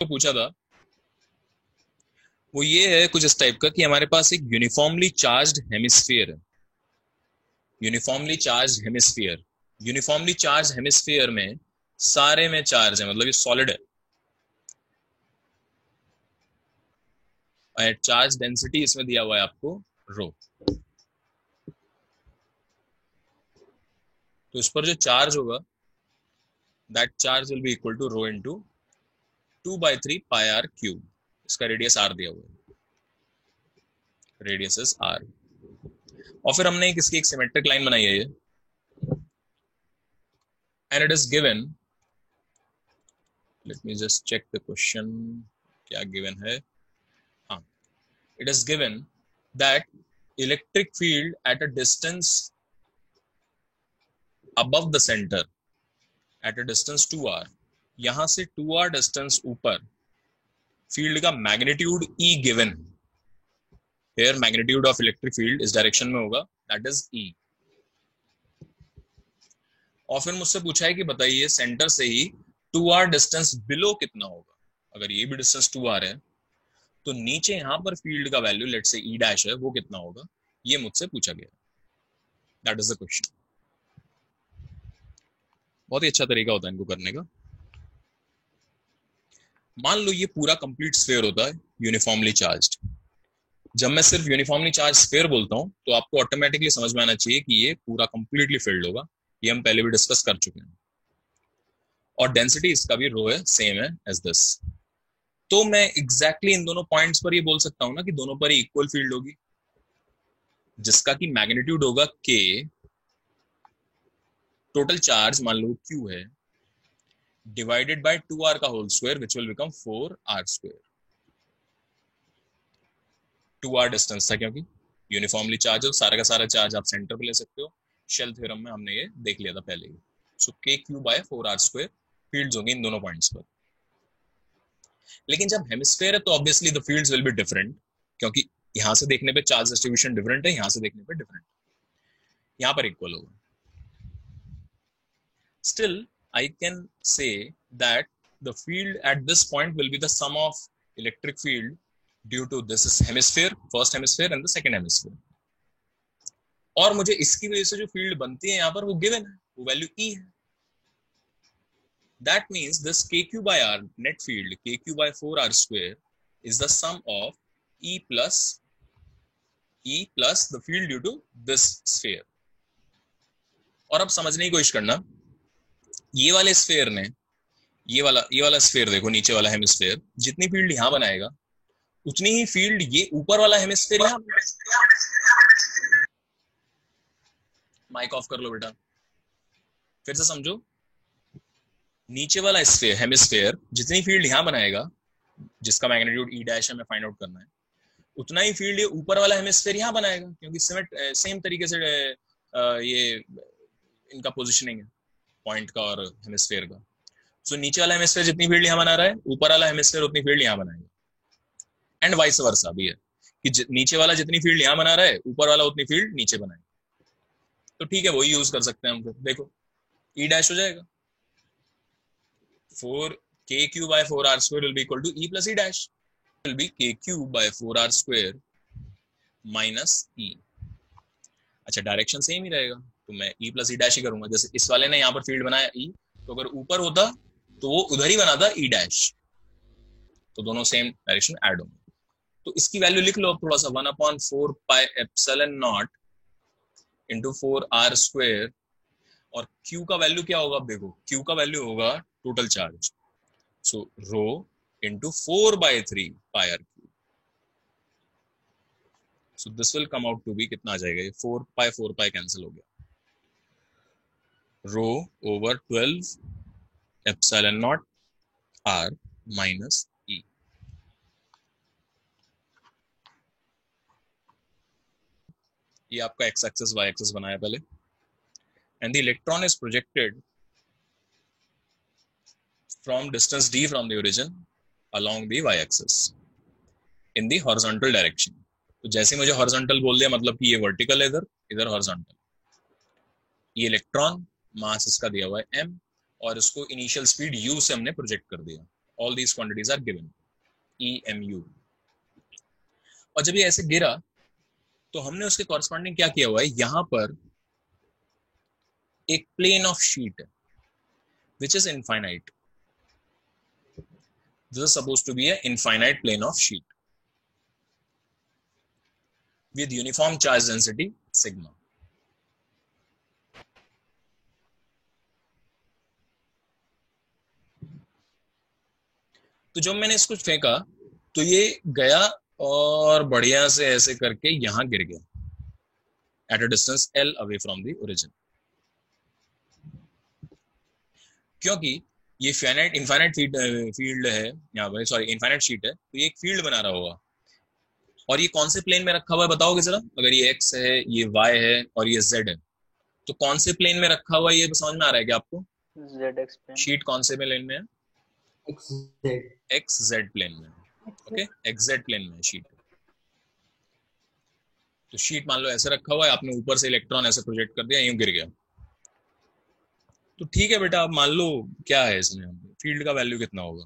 तो पूछा था वो ये है कुछ इस टाइप का कि हमारे पास एक यूनिफॉर्मली चार्ज्ड हेमिस्फीयर है। Uniformly charged hemisphere, uniformly charge hemisphere में सारे में चार्ज है, मतलब ये सॉलिड है। और चार्ज डेंसिटी इसमें दिया हुआ है आपको रो। तो इस पर जो चार्ज होगा that charge will be equal to rho into 2/3 pi are cube. इसका रेडियस आर दिया हुआ है, रेडियस इज आर। और फिर हमने इसकी एक सिमेट्रिक लाइन बनाई है ये, and it is given, let me just check the question क्या गिवन है। हाँ, it is given that electric field at a distance above the center at a distance 2r, यहां से 2r डिस्टेंस ऊपर field का magnitude E given. here magnitude of electric field इस direction में होगा, दैट इज E। और फिर मुझसे पूछा है कि बताइए सेंटर से ही 2r डिस्टेंस बिलो कितना होगा। अगर ये भी डिस्टेंस 2r है तो नीचे यहां पर फील्ड का वैल्यू लेट से E डैश है, वो कितना होगा, ये मुझसे पूछा गया। That is the question. बहुत ही अच्छा तरीका होता है इनको करने का। मान लो ये पूरा कंप्लीट स्फीयर होता है यूनिफॉर्मली चार्ज्ड। जब मैं सिर्फ यूनिफॉर्मली चार्ज स्फीयर बोलता हूं तो आपको ऑटोमेटिकली समझ में आना चाहिए कि ये पूरा कंप्लीटली फिल्ड होगा। ये हम पहले भी डिस्कस कर चुके हैं। और डेंसिटी इसका भी रो है, सेम है एज दिस। तो मैं एग्जैक्टली इन दोनों पॉइंट्स पर ये बोल सकता हूं ना कि दोनों पर इक्वल फील्ड होगी, जिसका की मैग्नीट्यूड होगा के, टोटल चार्ज मान लो क्यू है, डिवाइडेड बाय 2r का whole square which will become 4r square. 2r distance था क्योंकि यूनिफॉर्मली चार्ज हो, सारा का सारा चार्ज आप सेंटर पे ले सकते हो। शेल थ्योरम में हमने ये देख लिया था पहले ही। सो के Q by 4r square fields होंगे इन दोनों पॉइंट्स पर। लेकिन जब हेमिस्फीयर है तो obviously the fields will be different, क्योंकि यहां से देखने पे चार्ज डिस्ट्रीब्यूशन डिफरेंट है, यहां से देखने पे डिफरेंट, यहां पर इक्वल होगा। Still, I can say that the field at this point will be the sum of electric field due to this hemisphere, first hemisphere and the second hemisphere. और मुझे इसकी वजह से जो फील्ड बनती है यहाँ पर वो गिवन है, वो वैल्यू E है। That means this KQ by R net field, KQ by 4R square is the sum of E plus the field due to this sphere. और अब समझने की कोशिश करना, ये वाले स्फीयर ने ये वाला स्फीयर देखो, नीचे वाला हेमिस्फीयर, जितनी फील्ड यहां बनाएगा उतनी ही फील्ड ये ऊपर वाला हेमिस्फीयर यहां। माइक ऑफ कर लो बेटा, फिर से समझो। नीचे वाला स्फीयर हेमिस्फीयर जितनी फील्ड यहां बनाएगा, जिसका मैग्नीट्यूड E डैश हमें फाइंड आउट करना है, उतना ही फील्ड ये ऊपर वाला हेमिस्फीयर यहां बनाएगा, क्योंकि सेम तरीके से ये इनका पोजिशनिंग है पॉइंट का और हेमिस्फीयर का। सो नीचे वाला हेमिस्फीयर जितनी फील्ड यहां बना रहा है, ऊपर वाला हेमिस्फीयर उतनी फील्ड यहां बनाएगा। एंड वाइस वर्सा भी है कि नीचे वाला जितनी फील्ड यहां बना रहा है, ऊपर वाला उतनी फील्ड नीचे बनाएगा। तो ठीक है, वही यूज कर सकते हैं हम। फिर देखो E डैश हो जाएगा 4 KQ by 4R square will be equal to E plus E dash, will be KQ by 4R square minus E। अच्छा, डायरेक्शन सेम ही रहेगा तो मैं E plus E dash ही करूंगा। जैसे इस वाले ने यहाँ पर फील्ड बनाया E, तो अगर ऊपर होता तो वो उधर ही बना था E डैश, तो दोनों सेम डायरेक्शन ऐड होंगे। तो इसकी वैल्यू लिख लो थोड़ा सा, 1/4 pi epsilon naught into 4R square. और Q का वैल्यू क्या होगा, देखो Q का वैल्यू होगा total charge, so rho into 4/3 pi are cube. So this will come out to be, कितना आ जाएगा ये, 4 पाई कैंसिल हो गया, rho over 12 epsilon naught R minus E। ये आपका x एक्सिस y एक्सिस बनाया पहले, and the electron is projected from distance d from the origin along the y axis in the horizontal direction। तो जैसे मुझे horizontal बोल दिया मतलब कि ये vertical है, इधर horizontal। ये इलेक्ट्रॉन मास इसका दिया हुआ है m, और इसको इनिशियल स्पीड u से हमने प्रोजेक्ट कर दिया, all these quantities are given EMU। और जब ये ऐसे गिरा तो हमने उसके कॉरस्पॉन्डिंग क्या किया हुआ है, यहां पर एक प्लेन ऑफ शीट है which is infinite. This is supposed to be an infinite plane of sheet with uniform charge density sigma. तो जब मैंने इसको फेंका तो ये गया और बढ़िया से ऐसे करके यहां गिर गया at a distance L away from the origin। क्योंकि ये फाइनाइट इनफाइनाइट फील्ड है यहाँ पर, सॉरी इनफाइनाइट शीट है, तो ये एक फील्ड बना रहा होगा। और ये कौन से प्लेन में रखा हुआ है बताओगे जरा? अगर ये x है, ये y है और ये z है, तो कौन से प्लेन में रखा हुआ है ये समझ में आ रहा है क्या आपको? ZX plane. शीट कौन से प्लेन में है? XZ प्लेन में। ओके, XZ प्लेन में शीट। तो शीट मान लो ऐसे रखा हुआ है, आपने ऊपर से इलेक्ट्रॉन ऐसे प्रोजेक्ट कर दिया, यूं गिर गया। तो ठीक है बेटा, अब मान लो क्या है इसमें, फील्ड का वैल्यू कितना होगा?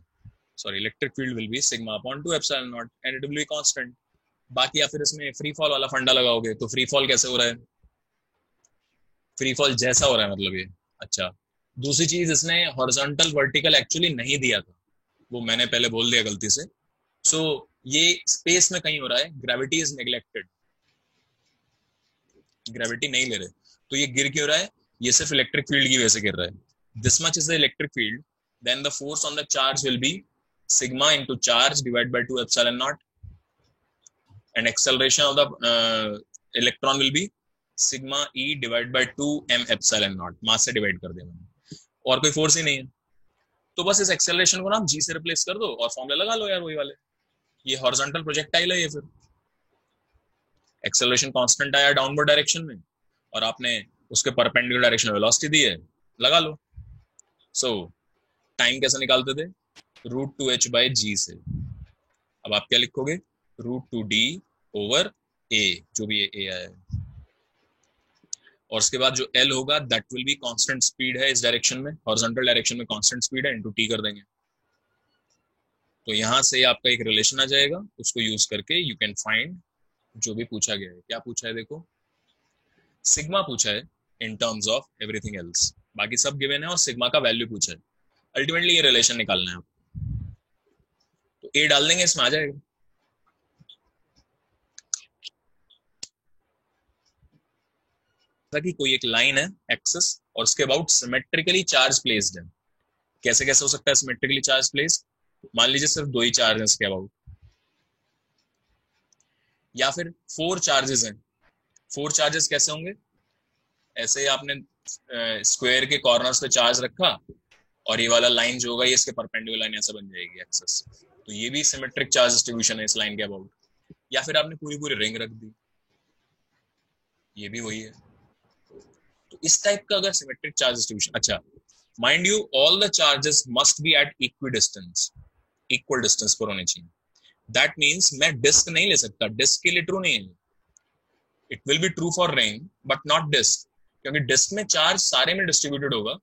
Sorry, electric field will be sigma upon 2 epsilon naught and it will be constant. बाकी या फिर इसमें फ्री फॉल वाला फंडा लगाओगे, तो फ्री फॉल कैसे हो रहा है? फ्री फॉल जैसा हो रहा है मतलब ये। अच्छा, दूसरी चीज, इसने हॉरिजॉन्टल वर्टिकल एक्चुअली नहीं दिया था, वो मैंने पहले बोल दिया गलती से। सो ये स्पेस में कहीं हो रहा है, ग्रेविटी इज नेग्लेक्टेड, ग्रेविटी नहीं ले रहे, तो ये गिर क्यों रहा है? ये सिर्फ इलेक्ट्रिक फील्ड की वजह से गिर रहा है। This much is the electric field, then the force on the charge will be sigma into charge divide by 2 epsilon naught and acceleration of the electron will be sigma E divide by 2 m epsilon naught. Mass से divide कर दिया मैंने, और कोई force ही नहीं है। तो बस इस एक्सेलरेशन को ना आप G से रिप्लेस कर दो और फॉर्मूला लगा लो यार वही वाले। ये हॉरिजॉन्टल प्रोजेक्टाइल है, ये फिर एक्सेलरेशन कांस्टेंट आया डाउनवर्ड डायरेक्शन में और आपने उसके परपेंडिकुलर डायरेक्शन में वेलोसिटी दी है, लगा लो। सो टाइम कैसे निकालते थे? √2h/g से। अब आप क्या लिखोगे? √2d ओवर a, जो भी a आया है, और उसके बाद जो L होगा that will be constant speed है इस डायरेक्शन में, हॉरिजॉन्टल डायरेक्शन में कांस्टेंट स्पीड है, इनटू t कर देंगे। तो यहां से आपका एक रिलेशन आ जाएगा, उसको यूज करके यू कैन फाइंड जो भी पूछा गया है। क्या पूछा है देखो, सिग्मा पूछा है in terms of everything else, बाकी सब गिवन है, और सिग्मा का वैल्यू पूछा है। अल्टीमेटली ये रिलेशन निकालना है आपको, तो ए डाल देंगे, इसमें आ जाएगा। ताकि कोई एक लाइन है एक्सिस और उसके अबाउट सिमेट्रिकली चार्ज प्लेस्ड है। कैसे कैसे हो सकता है सिमेट्रिकली चार्ज प्लेस्ड? मान लीजिए सिर्फ 2 ही चार्ज हैं इसके अबाउट, या फिर 4 चार्जेस हैं। 4 चार्जेस कैसे होंगे? ऐसे ही आपने स्क्वायर के कॉर्नर्स पे चार्ज रखा और ये वाला लाइन जो होगा ये इसके परपेंडिकुलर लाइन ऐसा बन जाएगी एक्सिस, तो ये भी सिमेट्रिक चार्ज डिस्ट्रीब्यूशन है इस लाइन के अबाउट। या फिर आपने पूरी पूरी रिंग रख दी, ये भी वही है। तो इस टाइप का अगर सिमेट्रिक चार्ज डिस्ट्रीब्यूशन, अच्छा mind you all the charges must be at equi distance, equal distance पर होने चाहिए। दैट मीन्स मैं डिस्क नहीं ले सकता, डिस्क के लिए ट्रू नहीं है। It will be true for ring but not disc, क्योंकि डिस्क में चार्ज सारे में डिस्ट्रीब्यूटेड होगा,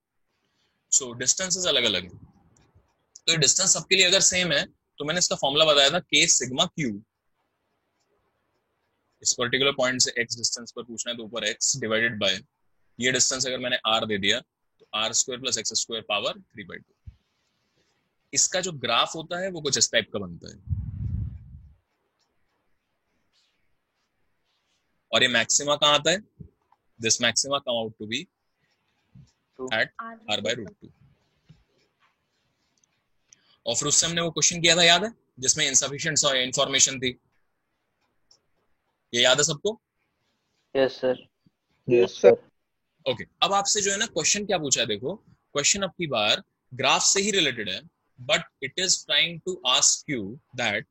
सो डिस्टेंसेस अलग अलग है। तो डिस्टेंस सबके लिए अगर सेम है तो मैंने इसका फॉर्मूला बताया था k सिग्मा q। इस पर्टिकुलर पॉइंट से x डिस्टेंस पर पूछना है तो ऊपर x डिवाइडेड बाय ये डिस्टेंस अगर मैंने r दे दिया तो r² + x² पावर 3/2। इसका जो ग्राफ होता है वो कुछ इस टाइप का बनता है, और ये मैक्सिमा कहाँ आता है? This maxima come out to be at r/√2। और फिर उससे हमने वो क्वेश्चन किया था, याद है, जिसमें इनसफिशिएंट इंफॉर्मेशन थी, ये याद है सबको? Yes sir. Yes sir. Okay, अब आपसे जो है ना क्वेश्चन क्या पूछा है देखो, क्वेश्चन अब की बार ग्राफ से ही रिलेटेड है, but it is trying to ask you that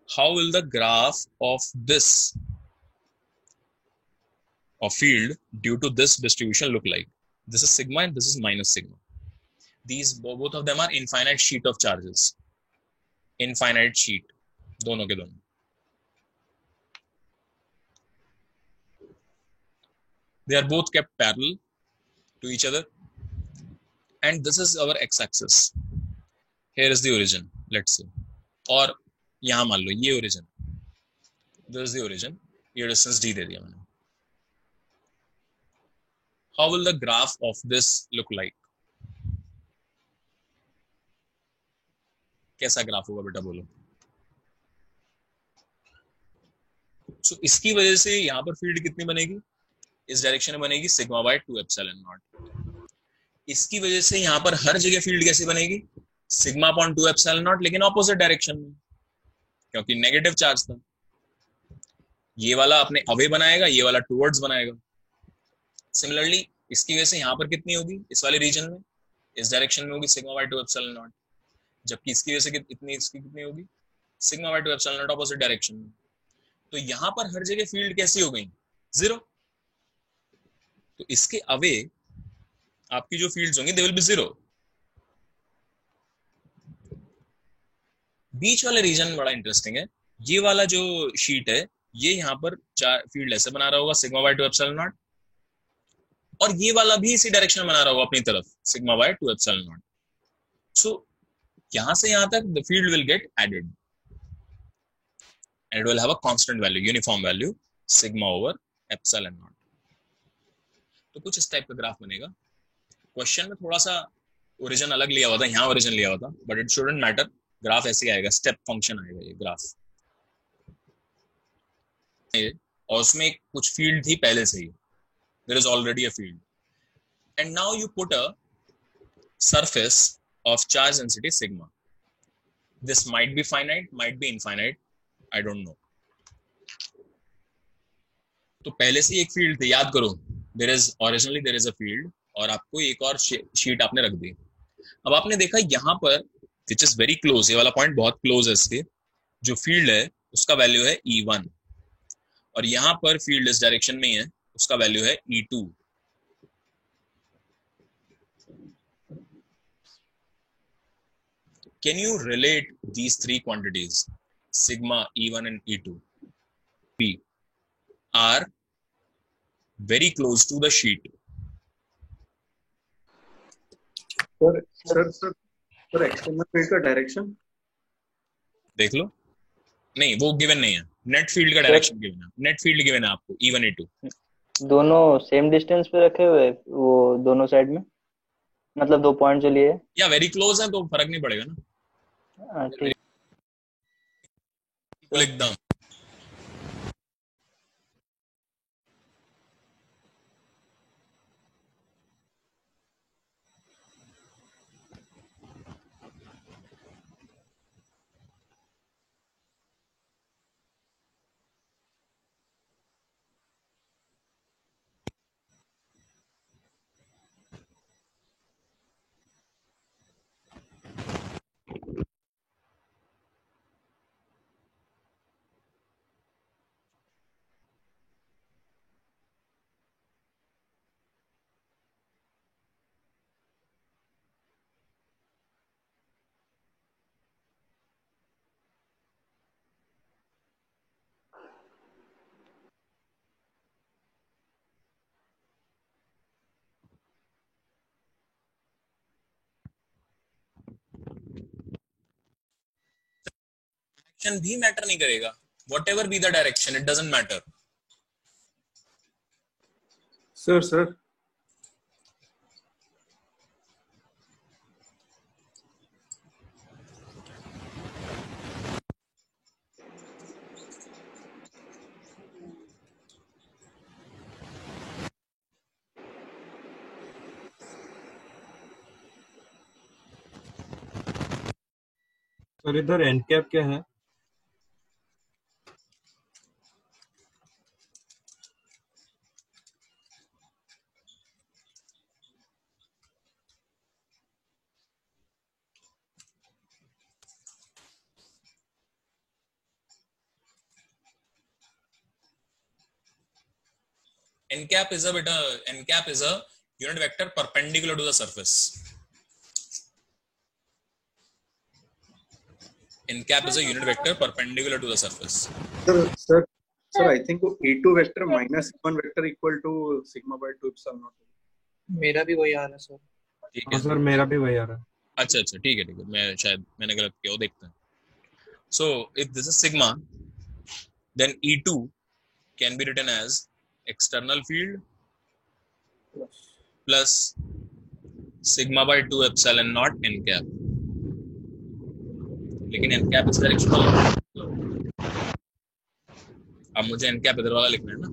how will the graph of this of field due to this distribution look like? This is sigma and this is minus sigma. These both of them are infinite sheet of charges, infinite sheet दोनों के दोनों। They are both kept parallel to each other and this is our x-axis here is the origin, let's say, और यहाँ मान लो ये origin, this is the origin, ये distance d दे दिया मैंने. How will the graph of this look like? कैसा graph होगा बेटा बोलो. So इसकी वजह से यहाँ पर फील्ड कितनी बनेगी, इस डायरेक्शन में बनेगी सिग्मा बाय 2 एप्सिलॉन नॉट. इसकी वजह से यहाँ पर हर जगह फील्ड कैसे बनेगी, सिग्मा अपॉन 2 एप्सिलॉन नॉट, लेकिन ऑपोजिट डायरेक्शन में, क्योंकि नेगेटिव चार्ज था. ये वाला अपने अवे बनाएगा, ये वाला टुवर्ड्स बनाएगा. सिमिलरली इसकी वजह से यहाँ पर कितनी होगी, इस वाले रीजन में, इस डायरेक्शन में होगी सिग्मा बाय 2 एप्सिलॉन नॉट, जबकि इसकी वजह से इतनी, इसकी कितनी होगी, sigma by 2 epsilon not opposite direction में. तो यहाँ पर हर जगह फील्ड कैसी हो गई, जीरो. तो इसके अवे आपकी जो फील्ड्स होंगी दे विल बी जीरो. बीच वाले रीजन बड़ा इंटरेस्टिंग है. ये वाला जो शीट है, ये यहाँ पर चार फील्ड ऐसे बना रहा होगा सिग्मा बाय 2 एप्सिलॉन नॉट, और ये वाला भी इसी डायरेक्शन में बना रहा होगा अपनी तरफ sigma by 2 epsilon naught. So यहां से यहां तक the field will get added and it will have a constant value, uniform value, sigma over epsilon naught. तो कुछ इस टाइप का ग्राफ बनेगा. क्वेश्चन में थोड़ा सा ओरिजिन अलग लिया हुआ था, यहाँ ओरिजिन लिया हुआ था, but it shouldn't matter. Graph ऐसे ही आएगा, स्टेप फंक्शन आएगा ये ग्राफ, और उसमें कुछ फील्ड थी पहले से ही, there is already a field, and now you put a surface of charge density sigma. This might be finite, might be infinite, I don't know. तो पहले से एक फील्ड थी, याद करो, originally there is a field, और आपको एक और शीट आपने रख दी. अब आपने देखा यहाँ पर which is very close, ये वाला पॉइंट बहुत क्लोज है इसके, जो फील्ड है उसका वैल्यू है E1, और यहाँ पर फील्ड इस डायरेक्शन में ही है, उसका वैल्यू है E2. Can you relate these three quantities, sigma, E1 and E2, P, are very close to the sheet? Sir external field का डायरेक्शन देख लो. नहीं, वो गिवन नहीं है. नेट फील्ड का डायरेक्शन गिवन है, नेट फील्ड गिवन है आपको E1 E2. दोनों सेम डिस्टेंस पे रखे हुए वो दोनों साइड में, मतलब दो पॉइंट जो लिए, या वेरी क्लोज है तो फर्क नहीं पड़ेगा ना. ठीक एकदम. डायरेक्शन भी मैटर नहीं करेगा, whatever be the direction, it doesn't matter. Sir इधर एंड कैप क्या है? n cap is a unit vector perpendicular to the surface. N cap is a unit vector perpendicular to the surface. Sir I think E2 vector minus E1 vector equal to sigma by 2 epsilon naught. मेरा भी वही आ रहा है sir. ठीक है sir, मेरा भी वही आ रहा है. अच्छा अच्छा, ठीक है ठीक है, मैं शायद मैंने गलत किया, वो देखते हैं. So if this is sigma, then E2 can be written as external field plus sigma by 2 epsilon naught n cap. लेकिन n cap इस डायरेक्शन वाला, अब मुझे n cap इधर वाला लिखना है ना.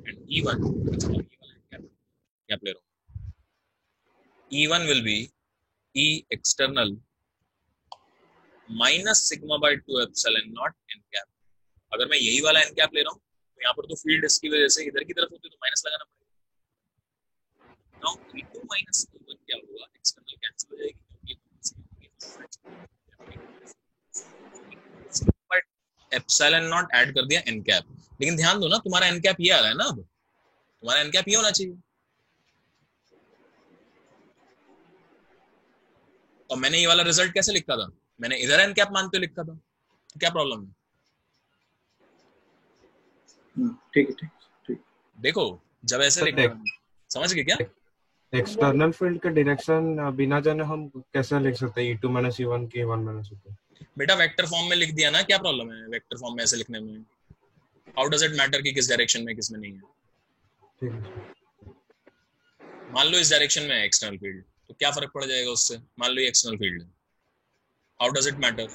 एंड E1, अच्छा ये वाला n cap cap ले रहा हूँ. E1 will be E external minus sigma by 2 epsilon naught n cap. अगर मैं यही वाला n cap ले रहा हूँ तो यहाँ पर तो फील्ड इसकी वजह से इधर की तरफ होती है, तो माइनस लगाना पड़ेगा. नाउ E2 minus E1 क्या होगा, एक्सटर्नल कैंसिल हो जाएगी क्योंकि एप्सिलॉन नॉट ऐड कर दिया n कैप. लेकिन ध्यान दो ना, तुम्हारा n कैप ये आ रहा है ना, अब तुम्हारा n कैप ये होना चाहिए. और मैंने ये वाला रिजल्ट कैसे लिखा था, मैंने इधर n कैप मानते हुए लिखा था, तो क्या प्रॉब्लम है? ठीक है ठीक ठीक. देखो जब ऐसे लिखा था, समझ गए क्या? एक्सटर्नल फील्ड के डायरेक्शन बिना जाने हम कैसे लिख सकते हैं E2 minus E1 के E1 minus E2? बेटा वेक्टर फॉर्म में लिख दिया ना, क्या प्रॉब्लम है वेक्टर फॉर्म में ऐसे लिखने में? हाउ डज इट मैटर कि किस डायरेक्शन में किस में नहीं है? ठीक है. मान लो इस डायरेक्शन में है एक्सटर्नल फील्ड, तो क्या फर्क पड़ जाएगा उससे? मान लो ये एक्सटर्नल फील्ड है, हाउ डज इट मैटर?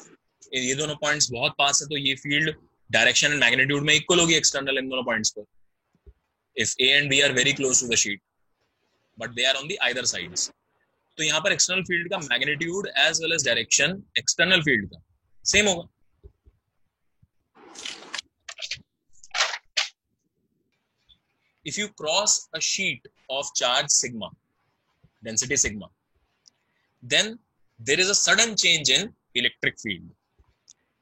ये दोनों पॉइंट्स बहुत पास है, तो ये फील्ड डायरेक्शन एंड मैग्नीट्यूड में इक्वल होगी एक्सटर्नल इन दोनों पॉइंट्स पर. If A and B are very close to the sheet but they are on the either sides, तो यहाँ पर एक्सटर्नल फील्ड का magnitude as well as direction external field का सेम होगा. If you cross a sheet of charge sigma, density sigma, then there is a sudden change in electric field.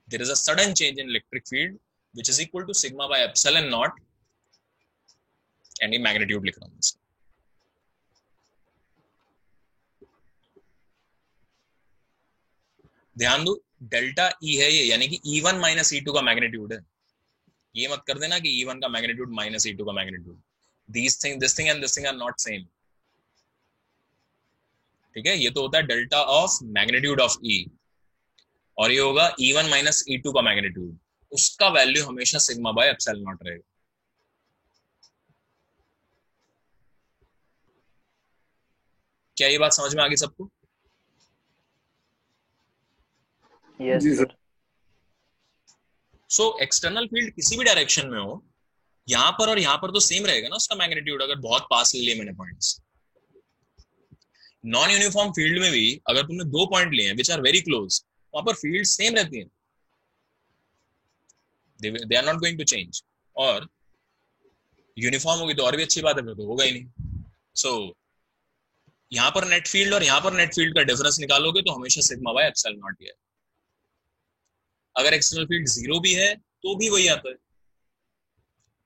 There is a sudden change in electric field which is equal to sigma by epsilon naught, and ये magnitude लिख रहा हूँ इसका. ध्यान दो, delta E है ये, यानी कि E1 माइनस E2 का मैग्नीट्यूड है. ये मत कर देना कि E1 का मैग्नीट्यूड माइनस E2 का magnitude. These thing, this thing and this thing are not same. ठीक है, ये तो होता है delta of magnitude of E, और ये होगा E1 माइनस E2 का मैग्नीट्यूड. उसका वैल्यू हमेशा सिग्मा बाय एप्सिलॉन नॉट रहेगा. क्या ये बात समझ में आ गई सबको? Yes sir. So external field किसी भी डायरेक्शन में हो, यहां पर और यहां पर तो सेम रहेगा ना उसका मैग्नीट्यूड, अगर बहुत पास ले लिए मैंने पॉइंट्स. नॉन यूनिफॉर्म फील्ड में भी अगर तुमने दो पॉइंट लिए हैं विच आर वेरी क्लोज, वहां पर फील्ड सेम रहती है, they are not going to change. और यूनिफॉर्म होगी तो और भी अच्छी बात है, फिर तो होगा ही नहीं. सो यहां पर नेट फील्ड और यहां पर नेट फील्ड का डिफरेंस निकालोगे तो हमेशा सिग्मा बाय एप्सिलॉन नॉट ही है. अगर एक्सटर्नल फील्ड जीरो भी है तो भी वही आता है.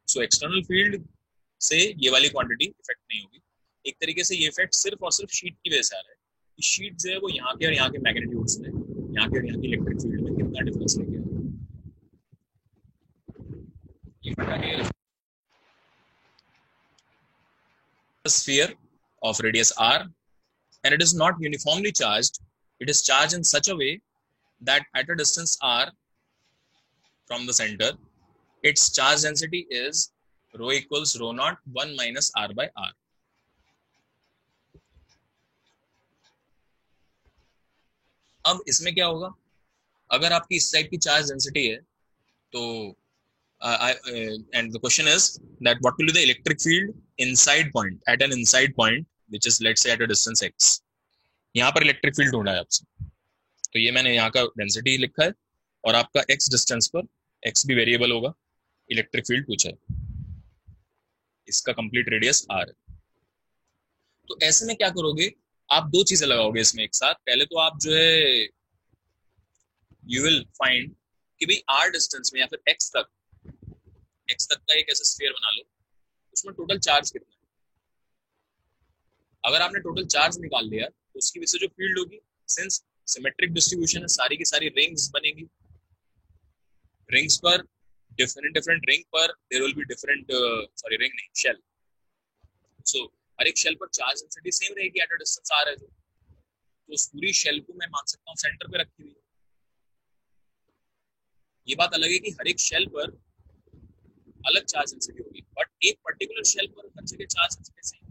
सो एक्सटर्नल फील्ड से ये वाली क्वांटिटी इफेक्ट नहीं होगी. एक तरीके से ये इफेक्ट सिर्फ और सिर्फ शीट की वजह से आ रहा है. शीट जो है वो यहाँ के और यहाँ के मैग्नीट्यूड्स में, यहाँ के और यहाँ की इलेक्ट्रिक फील्ड में कितना डिफरेंस लेके आ. Sphere of radius r, and it is not uniformly charged. It is charged in such a way that at a distance r from the center, its charge density is rho equals rho naught 1 minus r by r. अब इसमें क्या होगा, अगर आपकी इस side की charge density है तो and the question is that what will be the electric field inside point, at an inside point which is let's say at a distance x. यहाँ पर इलेक्ट्रिक फील्ड ढूंढा है आपसे, तो ये मैंने यहाँ का डेंसिटी लिखा है, और आपका x डिस्टेंस पर x भी वेरिएबल होगा, इलेक्ट्रिक फील्ड पूछा है, इसका कंप्लीट रेडियस r है. तो ऐसे में क्या करोगे, आप दो चीजें लगाओगे इसमें एक साथ. पहले तो आप जो है यू विल फाइंड कि भाई r डिस्टेंस में या फिर x तक का एक ऐसा स्फीयर बना लो, उसमें टोटल चार्ज कितना है. अगर आपने टोटल चार्ज निकाल लिया तो उसकी वजह से जो फील्ड होगी, सिंस सिमेट्रिक डिस्ट्रीब्यूशन है, सारी की सारी रिंग्स बनेगी. रिंग्स पर डिफरेंट रिंग पर there will be different, sorry ring नहीं, शेल. सो हर एक शेल पर चार्ज डेंसिटी सेम रहेगी एट अ डिस्टेंस r है. तो उस पूरी शेल को मैं मान सकता हूँ सेंटर पे रखी हुई। ये बात अलग है कि हर एक शेल पर अलग चार्ज डेंसिटी होगी, बट एक पर्टिकुलर शेल पर हर जगह चार्ज डेंसिटी सेम।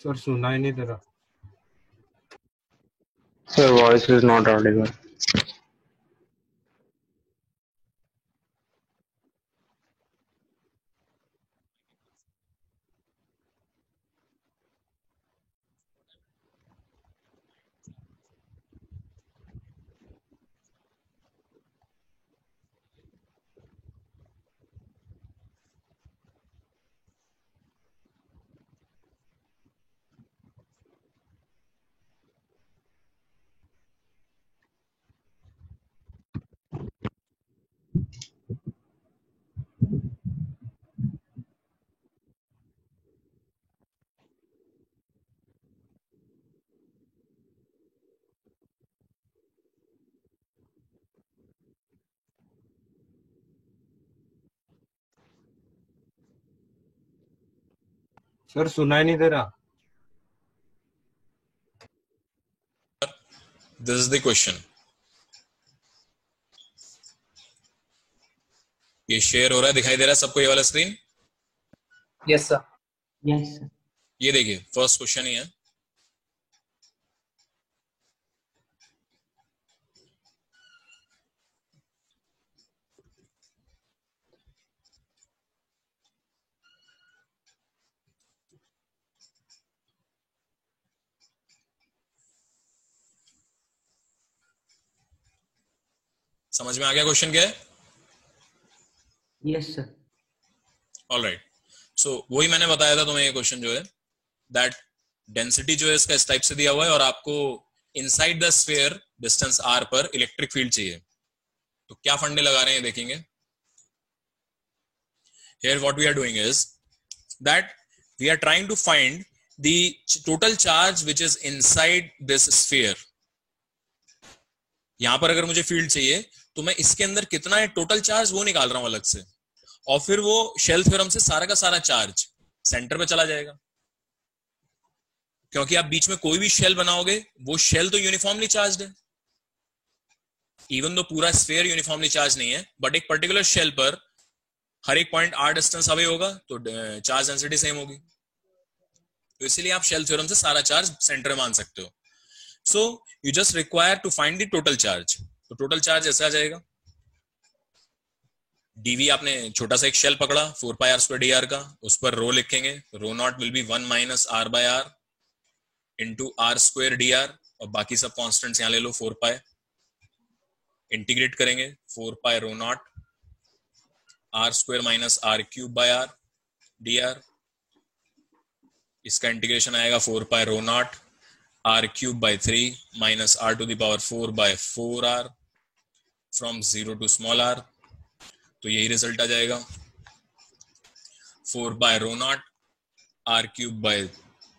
सर सुनाई नहीं दे रहा। Your voice is not audible. Sir सुनाई नहीं दे रहा। This is the question. ये शेयर हो रहा है, दिखाई दे रहा है सबको ये वाला screen? Yes sir. Yes, sir. ये देखिए फर्स्ट क्वेश्चन ही है। समझ में आ गया क्वेश्चन क्या है? Yes, sir. ऑलराइट, सो वही मैंने बताया था तुम्हें, ये क्वेश्चन जो है दैट डेंसिटी जो है इसका इस टाइप से दिया हुआ है और आपको inside the sphere distance r पर इलेक्ट्रिक फील्ड चाहिए। तो क्या फंडे लगा रहे हैं देखेंगे। Here what we are doing is that we are trying to find the total charge which is inside this sphere. यहां पर अगर मुझे फील्ड चाहिए तो मैं इसके अंदर कितना है टोटल चार्ज वो निकाल रहा हूं अलग से, और फिर वो शेल थ्योरम से सारा का सारा चार्ज सेंटर पे चला जाएगा। क्योंकि आप बीच में कोई भी शेल बनाओगे वो शेल तो यूनिफॉर्मली चार्ज है, इवन दो पूरा स्फीयर यूनिफॉर्मली चार्ज नहीं है, बट एक पर्टिकुलर शेल पर हर एक पॉइंट r डिस्टेंस अवे होगा तो चार्ज डेंसिटी सेम होगी। तो इसीलिए आप शेल थ्योरम से सारा चार्ज सेंटर में मान सकते हो। So you just require to find the total charge. तो टोटल चार्ज ऐसा आ जाएगा, dv आपने छोटा सा एक शेल पकड़ा 4πr² dr का, उस पर रो लिखेंगे, rho naught will be 1 - r/r into r² dr, और बाकी सब कॉन्स्टेंट्स यहां ले लो 4π, इंटीग्रेट करेंगे 4π rho naught r² - r³ dr, इसका इंटीग्रेशन आएगा 4π rho naught r³ 3 - r⁴/4r from 0 to small r। तो यही रिजल्ट आ जाएगा 4π रो नॉट r³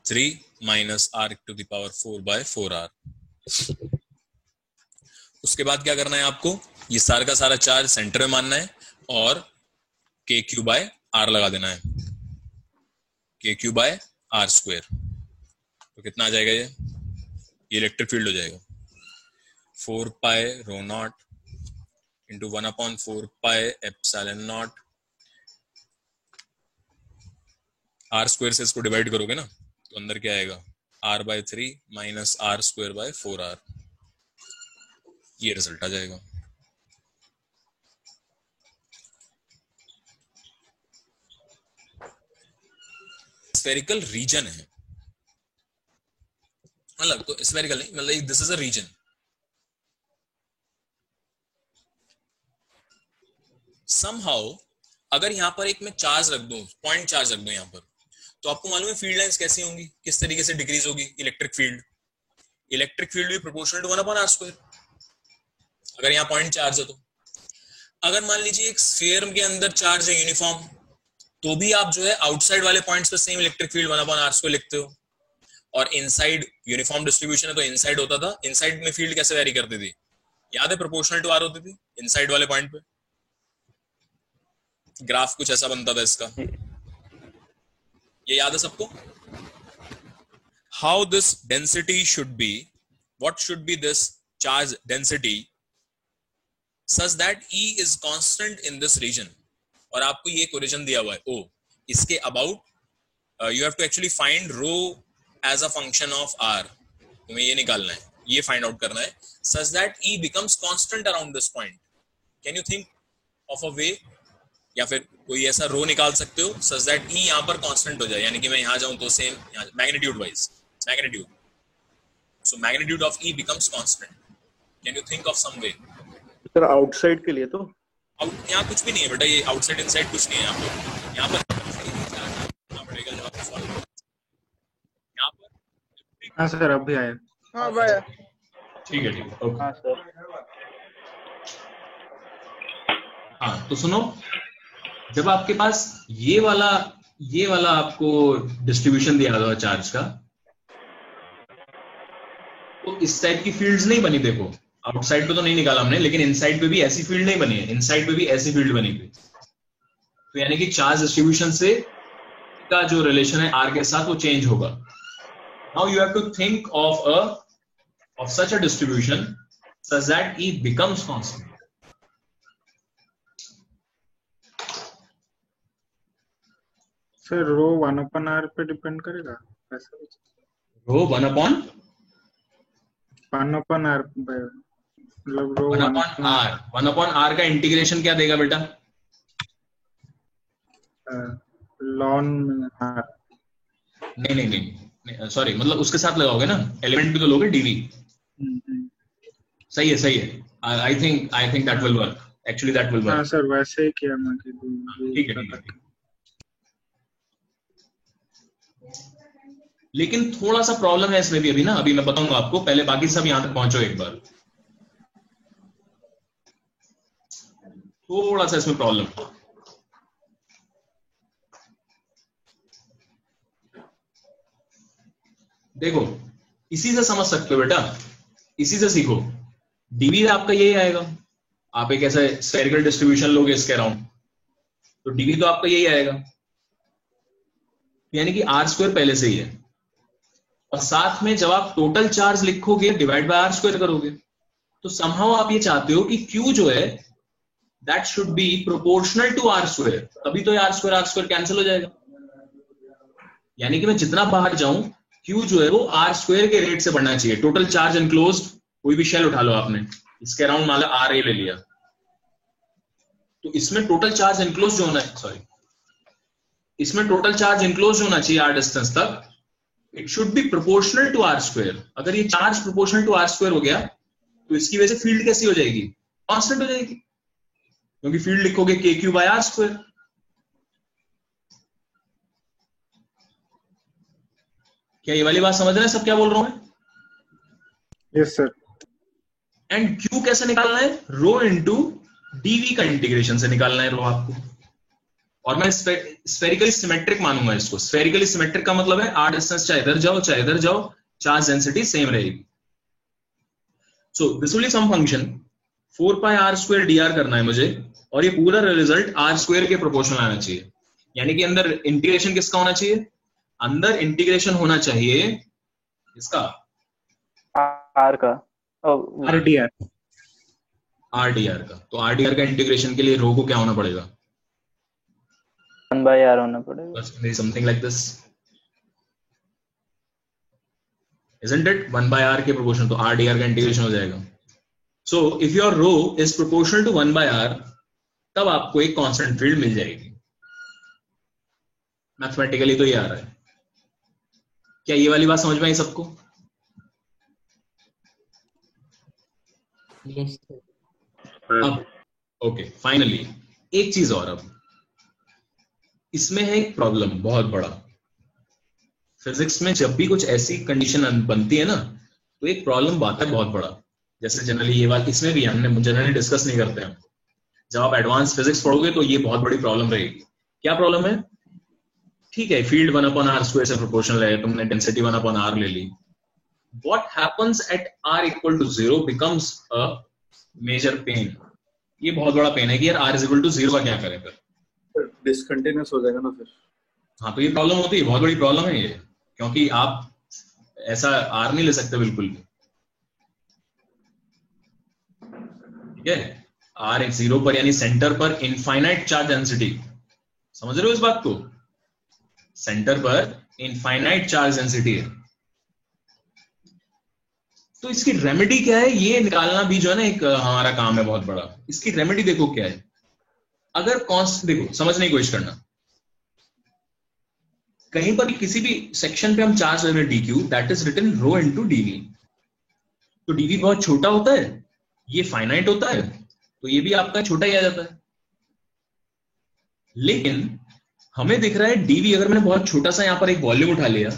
3 - r⁴/4r। उसके बाद क्या करना है आपको, ये सारा का सारा चार्ज सेंटर में मानना है और kq/r लगा देना है, kq/r²। तो कितना आ जाएगा ये इलेक्ट्रिक फील्ड हो जाएगा 4π rho naught into 1/4π epsilon naught, r² से इसको डिवाइड करोगे ना तो अंदर क्या आएगा r/3 - r²/4r, ये रिजल्ट आ जाएगा। स्फेरिकल रीजन है, मतलब तो स्फेरिकल नहीं, मतलब this is a region. Somehow अगर यहां पर एक मैं चार्ज रख दूं, पॉइंट चार्ज रख दूं यहां पर, तो आपको मालूम है फील्ड लाइंस कैसी होंगी, किस तरीके से डिक्रीज होगी इलेक्ट्रिक फील्ड। इलेक्ट्रिक फील्ड भी प्रोपोर्शनल टू 1/r², अगर यहाँ पॉइंट चार्ज है तो। अगर मान लीजिए एक स्फीयर के अंदर चार्ज है यूनिफॉर्म, तो भी आप जो है आउटसाइड वाले पॉइंट्स पे सेम इलेक्ट्रिक फील्ड 1/r² लिखते हो, और इनसाइड यूनिफॉर्म डिस्ट्रीब्यूशन है तो इनसाइड होता था, इनसाइड में फील्ड कैसे वेरी करती थी, याद है, प्रोपोर्शनल टू आर होती थी इनसाइड वाले पॉइंट पे, ग्राफ कुछ ऐसा बनता था इसका, ये याद है सबको? How this density should be, what should B this charge density such that E is constant in this region, और आपको ये ओरिजिन दिया हुआ है O, इसके about you have to actually find rho as a function of R, तुम्हें ये निकालना है, ये फाइंड आउट करना है, such that E becomes constant around this point. Can you think of a way, या फिर कोई ऐसा रो निकाल सकते हो such that E यहाँ पर constant हो जाए, यानी कि मैं यहाँ जाऊँ तो same magnitude wise, magnitude, so magnitude of E becomes constant. Can you think of some way? Sir outside के लिए तो यहाँ कुछ भी नहीं है बेटा, ये आउटसाइड इनसाइड कुछ नहीं है यहाँ पर पड़ेगा जब आपको सॉल्व यहाँ पर। हाँ सर अब भी आया। हाँ भाई ठीक है ओके। हाँ सर। हाँ तो सुनो, जब आपके पास ये वाला आपको डिस्ट्रीब्यूशन दिया हुआ चार्ज का, तो इस टाइप की फील्ड्स नहीं बनी, देखो आउटसाइड पे तो नहीं निकाला हमने, लेकिन इनसाइड पे भी ऐसी फील्ड नहीं बनी है, इनसाइड पे भी ऐसी फील्ड बनी हुई, तो यानी कि चार्ज डिस्ट्रीब्यूशन से का जो रिलेशन है आर के साथ वो चेंज होगा। Now you have to think of such a distribution such that E becomes constant. Sir rho 1/r पे डिपेंड करेगा ऐसा कुछ? रो 1/r मतलब रो 1/r का इंटीग्रेशन क्या देगा बेटा? Lawn r। नहीं सॉरी, मतलब उसके साथ लगाओगे ना, एलिमेंट भी तो लोगे dv। सही है, I think that will work, actually that will work. हाँ सर वैसे ही किया मैं। ठीक है। लेकिन थोड़ा सा प्रॉब्लम है इसमें भी अभी ना, अभी मैं बताऊंगा आपको, पहले बाकी सब यहां तक पहुंचो एक बार। थोड़ा सा इसमें प्रॉब्लम, देखो इसी से समझ सकते हो बेटा, इसी से सीखो। डीवी आपका यही आएगा, आप एक ऐसा स्फेरिकल डिस्ट्रीब्यूशन लोगे इसके अराउंड, तो डीवी तो आपका यही आएगा, यानी कि r² पहले से ही है, और साथ में जब आप टोटल चार्ज लिखोगे डिवाइड बाय r² करोगे, तो समहाउ आप ये चाहते हो कि Q जो है that should be proportional to r², तभी तो r² कैंसिल हो जाएगा, यानी कि मैं जितना बाहर जाऊं Q जो है वो r² के रेट से बढ़ना चाहिए। टोटल चार्ज एनक्लोज्ड, कोई भी शेल उठा लो आपने, इसके अराउंड मान लो RA ले लिया, तो इसमें टोटल चार्ज एनक्लोज होना है, सॉरी इसमें टोटल चार्ज एनक्लोज होना चाहिए r डिस्टेंस तक, it should be proportional to r²। अगर ये चार्ज प्रोपोर्शनल टू r² हो गया तो इसकी वजह से फील्ड कैसी हो जाएगी? कांस्टेंट हो जाएगी, क्योंकि फील्ड लिखोगे kq बाय r²। क्या ये वाली बात समझ रहे हैं सब क्या बोल रहा हूं मैं? Yes sir. एंड Q कैसे निकालना है? रो इंटू डीवी का इंटीग्रेशन से निकालना है रो आपको, और मैं स्फेरिकली सिमेट्रिक मानूंगा इसको। स्फेरिकली सिमेट्रिक का मतलब है r डिस्टेंस चाहे इधर जाओ चाहे इधर जाओ, चार्ज डेंसिटी सेम रहेगी। So this will be some function 4πr² dr करना है मुझे, और ये पूरा रिजल्ट r² के प्रोपोर्शनल आना चाहिए, यानी कि अंदर इंटीग्रेशन किसका होना चाहिए? अंदर इंटीग्रेशन होना चाहिए इसका r का, rdr का। तो rdr का इंटीग्रेशन के लिए रो को क्या होना पड़ेगा? 1/r होना पड़ेगा, something like this, isn't it? 1/r के प्रोपोर्शनल, तो rdr का इंटीग्रेशन हो जाएगा। So if your rho is proportional to 1/r, तब आपको एक कांस्टेंट फील्ड मिल जाएगी। मैथमेटिकली तो ये आ रहा है। क्या ये वाली बात समझ में आई सबको? अब ओके, फाइनली एक चीज और, अब इसमें है एक प्रॉब्लम बहुत बड़ा। फिजिक्स में जब भी कुछ ऐसी कंडीशन बनती है ना, तो एक प्रॉब्लम आता है बहुत बड़ा। जैसे जनरली ये बात इसमें भी हमने जनरली डिस्कस नहीं करते हैं, जब आप एडवांस फिजिक्स पढ़ोगे तो ये बहुत बड़ी प्रॉब्लम रहेगी। क्या प्रॉब्लम है? ठीक है, फील्ड 1/r² से प्रोपोर्शनल है, तुमने डेंसिटी 1/r ले ली. What happens at r equal to 0 becomes a major pain. ये बहुत बड़ा पेन है कि यार r is equal to 0 का क्या करें फिर. डिसकंटिन्यूअस हो जाएगा ना फिर. हाँ, तो ये प्रॉब्लम होती है, बहुत बड़ी प्रॉब्लम है ये, क्योंकि आप ऐसा r नहीं ले सकते बिल्कुल भी. ठीक है, r एक 0 पर यानी सेंटर पर इनफाइनाइट चार्ज डेंसिटी. समझ रहे हो इस बात को? सेंटर पर इनफाइनाइट चार्ज डेंसिटी है. तो इसकी रेमेडी क्या है, ये निकालना भी जो है ना एक हमारा काम है बहुत बड़ा. इसकी रेमेडी देखो क्या है. अगर कांस्टेंट, देखो समझने की कोशिश करना, कहीं पर किसी भी सेक्शन पे हम चार्ज ले रहे हैं dq, that is written rho into dv. तो dv बहुत छोटा होता है, ये फाइनाइट होता है, तो ये भी आपका छोटा ही आ जाता है. लेकिन हमें दिख रहा है dv, अगर मैंने बहुत छोटा सा यहां पर एक वॉल्यूम उठा लिया,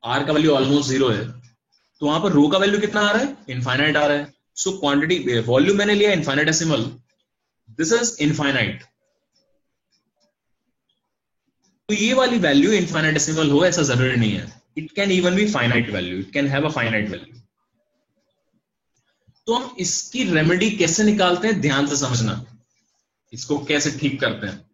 r का वैल्यू ऑलमोस्ट 0 है, तो वहां पर रो का वैल्यू कितना आ रहा है, इनफाइनाइट आ रहा है. सो क्वांटिटी, वॉल्यूम मैंने लिया इनफाइनाइटेसिमल, दिस इज इनफाइनाइट. तो ये वाली वैल्यू इनफाइनाइटेसिमल हो ऐसा जरूरी नहीं है. It can even be finite value, it can have a finite value. तो हम इसकी रेमेडी कैसे निकालते हैं, ध्यान से समझना, इसको कैसे ठीक करते हैं.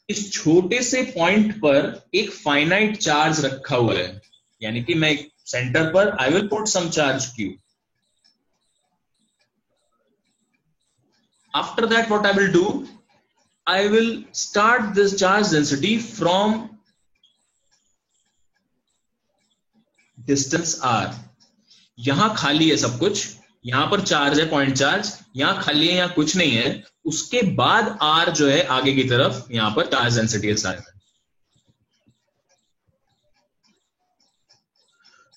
इस छोटे से पॉइंट पर एक फाइनाइट चार्ज रखा हुआ है, यानी कि मैं सेंटर पर I will put some charge q. After that, what I will do, I will start this charge density from distance r. यहां खाली है सब कुछ, यहां पर चार्ज है, पॉइंट चार्ज, यहां खाली है, यहां कुछ नहीं है. उसके बाद r जो है आगे की तरफ, यहां पर चार्ज डेंसिटी है सारे.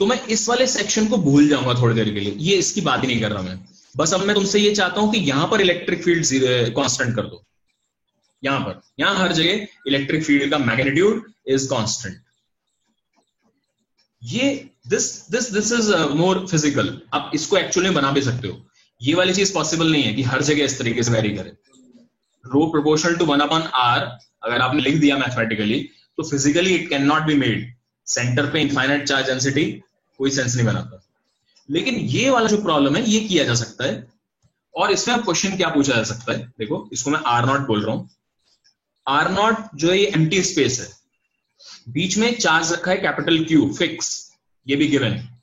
तो मैं इस वाले सेक्शन को भूल जाऊंगा थोड़ी देर के लिए, ये इसकी बात ही नहीं कर रहा मैं. बस अब मैं तुमसे ये चाहता हूं कि यहां पर इलेक्ट्रिक फील्ड कांस्टेंट कर दो. यहां पर, यहां हर जगह इलेक्ट्रिक फील्ड का मैग्नीट्यूड इज कांस्टेंट. ये दिस इज मोर फिजिकल. आप इसको एक्चुअली बना भी सकते हो. ये वाली चीज पॉसिबल नहीं है कि हर जगह इस तरीके से वेरी करे. रो प्रोपोर्शनल टू 1/r अगर आपने लिख दिया मैथमेटिकली, तो physically it can not be made. Centre पे इनफाइनाइट चार्ज डेंसिटी कोई सेंस नहीं बनाता. लेकिन ये वाला जो प्रॉब्लम है, ये किया जा सकता है. और इसमें अब क्वेश्चन क्या पूछा जा सकता है, देखो इसको मैं r0 बोल रहा हूं. r0 जो है ये एम्प्टी स्पेस है, बीच में चार्ज रखा है कैपिटल Q फिक्स, ये भी गिवन है.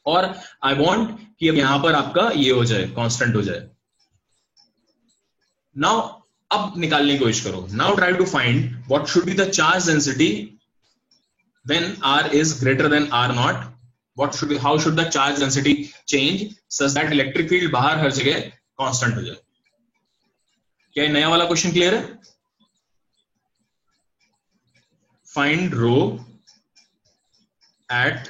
और आई वांट कि अब यहां पर आपका ये हो जाए, कांस्टेंट हो जाए. नाउ अब निकालने की कोशिश करो. Now try to find what should be the charge density when r is greater than r0. What should be, how should the charge density change such that electric field बाहर हर जगह constant हो जाए. क्या ये नया वाला क्वेश्चन क्लियर है? Find rho at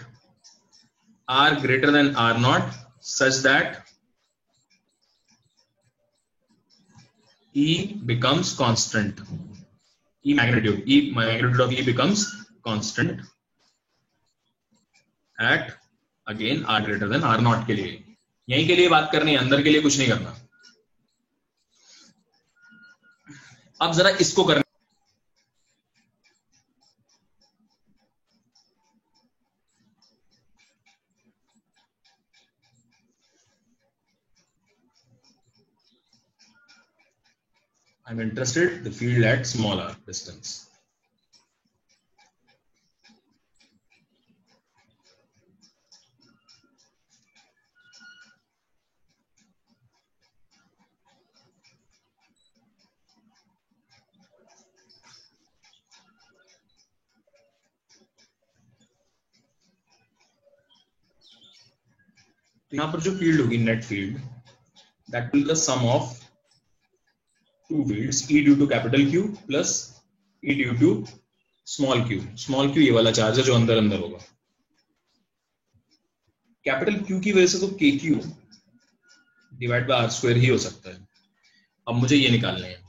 r greater than r0 such that E becomes constant. E magnitude of E becomes constant at again r greater than r0 के लिए. यहीं के लिए बात करनी है, अंदर के लिए कुछ नहीं करना. अब जरा इसको करना. I'm interested the field at smaller distance. तो यहां पर जो फील्ड होगी, net field, that will the sum of two fields, E due to capital Q plus E due to small q. Small q ये वाला चार्ज है जो अंदर अंदर होगा. कैपिटल Q की वजह से तो KQ डिवाइड बाय r² ही हो सकता है. अब मुझे ये निकालने हैं.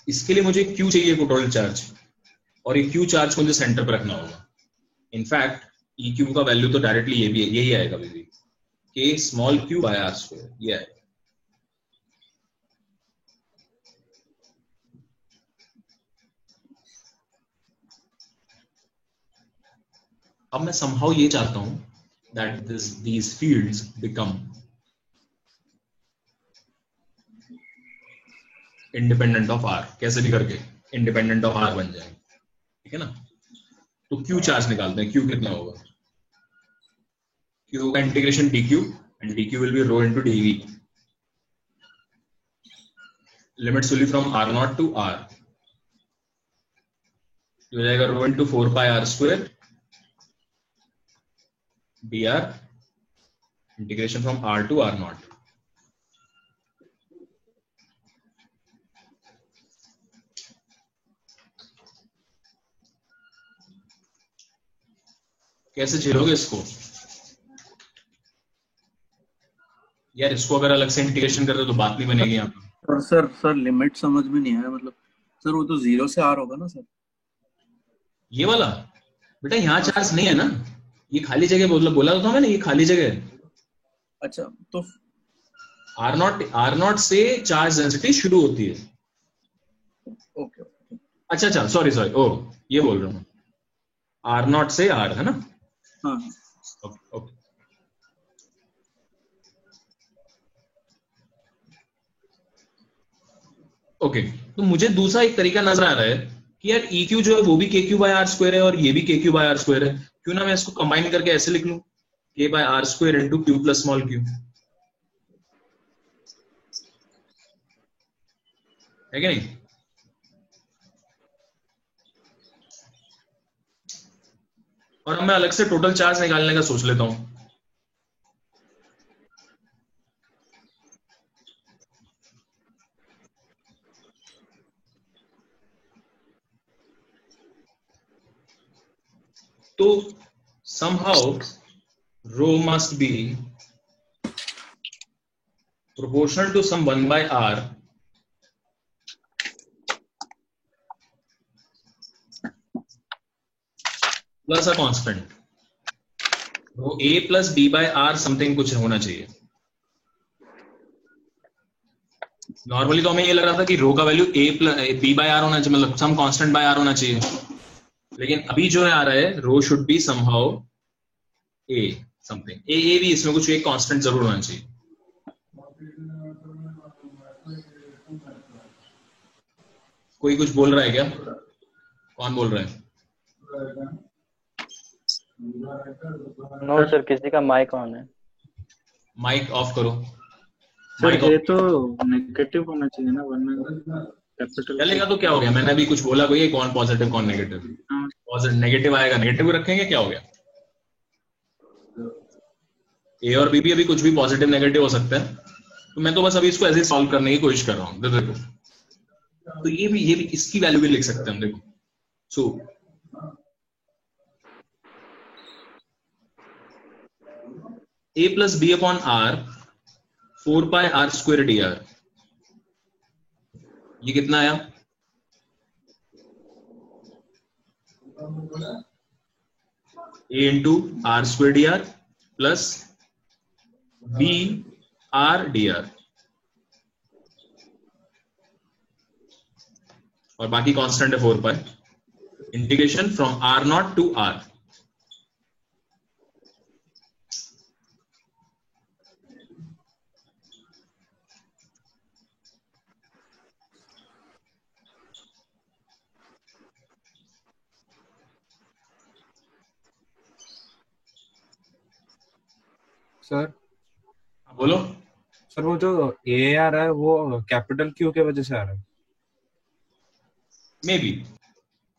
इसके लिए मुझे Q चाहिए, टोटल चार्ज, और ये Q चार्ज को मुझे सेंटर पर रखना होगा. इनफैक्ट EQ का वैल्यू तो डायरेक्टली ये भी यही आएगा, बेबी, K small q by r², ये आएगा. अब मैं somehow ये चाहता हूं that these fields become independent of R, कैसे भी करके independent of R बन जाए, ठीक है ना। तो Q चार्ज निकालते हैं, Q कितना होगा, Q का integration dQ and dQ will be rho into dV, limits will be from R0 to R, हो जाएगा rho into 4 pi R square dr integration from R to R0। कैसे झेलोगे इसको यार, इसको अगर अलग से इंटीग्रेशन कर दो तो बात नहीं बनेगी यहाँ पर। और सर लिमिट समझ में नहीं आया, मतलब सर वो तो 0 से R होगा ना सर। ये वाला बेटा यहाँ चार्ज नहीं है ना, ये खाली जगह बोला तो था मैंने, ये खाली जगह है। अच्छा तो R0 से चार्ज डेंसिटी शुरू होती है। ओके अच्छा सॉरी ओ ये बोल रहा हूँ, R0 से R है ना। हाँ ओके ओके। तो मुझे दूसरा एक तरीका नजर आ रहा है कि यार EQ जो है वो भी KQ बाय R स्क्वायर है और ये भी KQ बाय R स्क्वायर है, क्यों ना मैं इसको कंबाइन करके ऐसे लिख लूं, K by R square into Q plus small q, है कि नहीं। और अब मैं अलग से टोटल चार्ज निकालने का सोच लेता हूं। तो somehow rho must be proportional to some 1 by R plus a constant, rho A plus B by R something कुछ होना चाहिए। नॉर्मली तो हमें ये लग रहा था कि रो का value A plus B by R होना चाहिए, मतलब सम कांस्टेंट बाय R होना चाहिए, लेकिन अभी जो है आ रहा है rho should be somehow A something, A भी इसमें कुछ एक कांस्टेंट जरूर होना चाहिए। कोई कुछ बोल रहा है क्या, कौन बोल रहा है। नो सर, किसी का माइक ऑन है। माइक ऑफ करो। सर ये तो नेगेटिव होना चाहिए ना, वरना कैपिटल चलेगा तो क्या हो गया, मैंने अभी कुछ बोला कोई, कौन पॉजिटिव कौन नेगेटिव, पॉजिटिव नेगेटिव आएगा, नेगेटिव रखेंगे क्या हो गया। ए और बी भी अभी कुछ भी पॉजिटिव नेगेटिव हो सकता है, तो मैं तो बस अभी इसको ऐसे सॉल्व करने की कोशिश कर रहा हूँ। देखो तो ये भी इसकी वैल्यू भी लिख सकते हैं हम, देखो so A plus B upon R 4 pi R square D R, ये कितना आया, A into R square D R plus B R D R, और बाकी कांस्टेंट है 4 pi, integration from R naught to R. Sir बोलो sir, वो जो ए आ रहा है वो कैपिटल क्यू के वजह से आ रहा है। May be.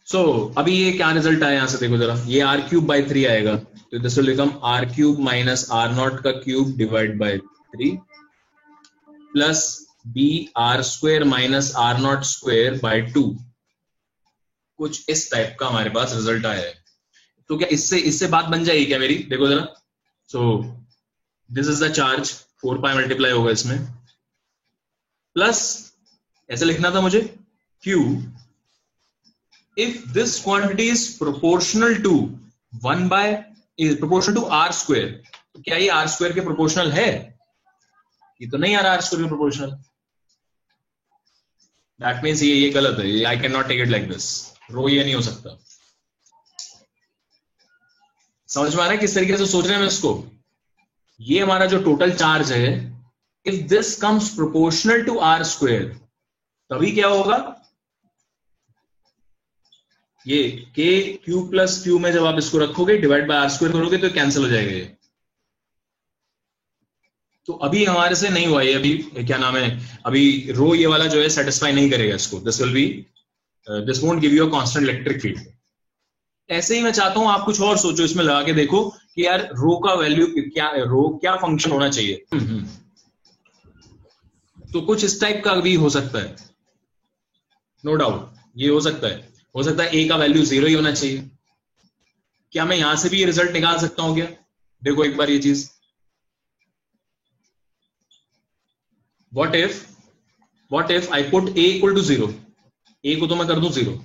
सो अभी ये क्या रिजल्ट आया, यहां से देखो जरा, ये आर क्यूब बाई 3 आएगा, तो this will become R cube minus are naught का cube divide by 3 plus B R square minus are naught square by 2, कुछ इस टाइप का हमारे पास रिजल्ट आया है। तो क्या इससे बात बन जाएगी क्या मेरी, देखो जरा। So this is the charge, 4 pi multiply होगा इसमें, प्लस ऐसे लिखना था मुझे Q if this quantity is proportional to 1 by is proportional to R square, तो क्या ये R square के प्रोपोर्शनल है, ये तो नहीं आ रहा R square के प्रोपोर्शनल, दैट मीन्स ये गलत है, I can not take it like this, rho ये नहीं हो सकता। समझ में आ रहा है किस तरीके से सोच रहे हैं हम इसको? ये हमारा जो टोटल चार्ज है, if this comes proportional to r square, तभी क्या होगा, ये के क्यू प्लस क्यू में जब आप इसको रखोगे डिवाइड बाय आर स्क्वायर करोगे तो कैंसिल हो जाएगा ये। तो अभी हमारे से नहीं हुआ ये, अभी क्या नाम है, अभी रो ये वाला जो है सेटिस्फाई नहीं करेगा इसको। This will B, this won't give you a constant electric field. ऐसे ही मैं चाहता हूं आप कुछ और सोचो, इसमें लगा के देखो कि यार रो का वैल्यू क्या, रो क्या फंक्शन होना चाहिए। तो कुछ इस टाइप का भी हो सकता है, नो डाउट ये हो सकता है ए का वैल्यू 0 ही होना चाहिए। क्या मैं यहां से भी ये रिजल्ट निकाल सकता हूं क्या? देखो एक बार ये चीज, what if I put A equal to 0, A को तो मैं कर दूं 0,